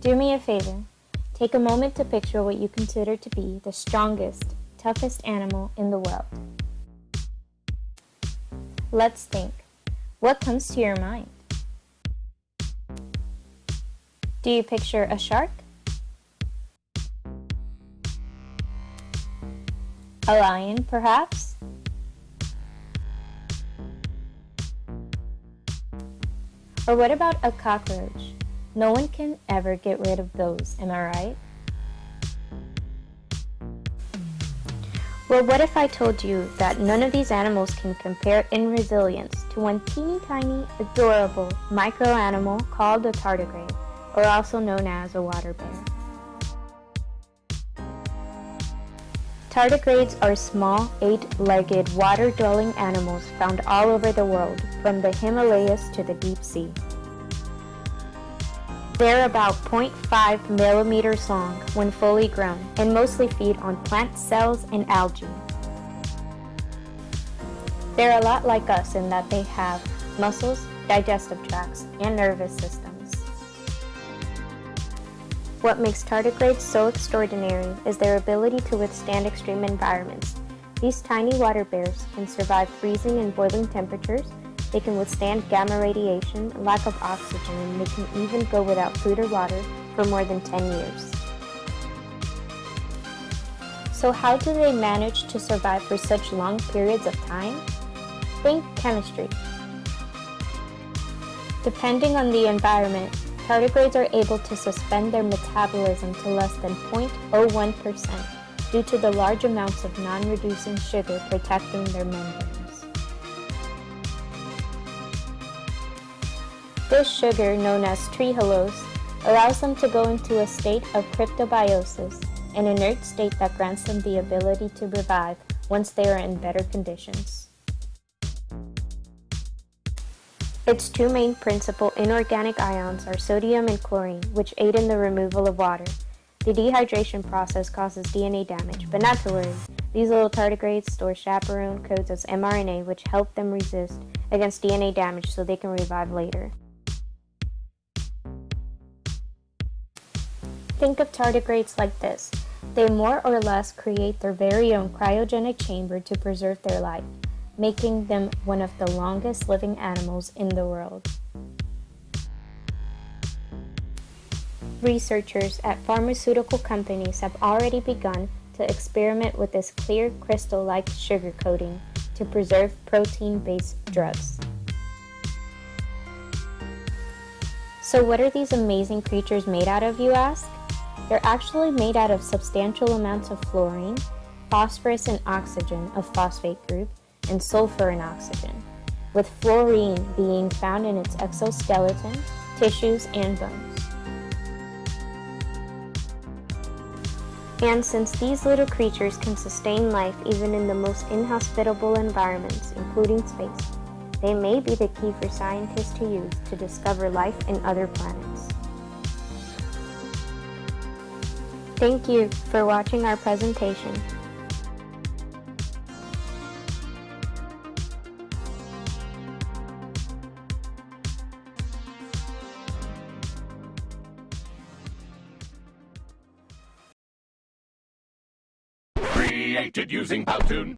Do me a favor. Take a moment to picture what you consider to be the strongest, toughest animal in the world. Let's think. What comes to your mind? Do you picture a shark? A lion, perhaps? Or what about a cockroach? No one can ever get rid of those, am I right? Well, what if I told you that none of these animals can compare in resilience to one teeny tiny, adorable micro animal called a tardigrade, or also known as a water bear? Tardigrades are small, 8-legged, water-dwelling animals found all over the world, from the Himalayas to the deep sea. They're about 0.5 millimeters long when fully grown and mostly feed on plant cells and algae. They're a lot like us in that they have muscles, digestive tracts, and nervous systems. What makes tardigrades so extraordinary is their ability to withstand extreme environments. These tiny water bears can survive freezing and boiling temperatures. They can withstand gamma radiation, lack of oxygen, and they can even go without food or water for more than 10 years. So how do they manage to survive for such long periods of time? Think chemistry. Depending on the environment, tardigrades are able to suspend their metabolism to less than 0.01% due to the large amounts of non-reducing sugar protecting their membranes. This sugar, known as trehalose, allows them to go into a state of cryptobiosis, an inert state that grants them the ability to revive once they are in better conditions. Its two main principal inorganic ions are sodium and chlorine, which aid in the removal of water. The dehydration process causes DNA damage, but not to worry. These little tardigrades store chaperone codes as mRNA, which help them resist against DNA damage so they can revive later. Think of tardigrades like this. They more or less create their very own cryogenic chamber to preserve their life, making them one of the longest living animals in the world. Researchers at pharmaceutical companies have already begun to experiment with this clear crystal-like sugar coating to preserve protein-based drugs. So what are these amazing creatures made out of, you ask? They're actually made out of substantial amounts of fluorine, phosphorus and oxygen, a phosphate group, and sulfur and oxygen, with fluorine being found in its exoskeleton, tissues, and bones. And since these little creatures can sustain life even in the most inhospitable environments, including space, they may be the key for scientists to use to discover life in other planets. Thank you for watching our presentation. Created using Powtoon.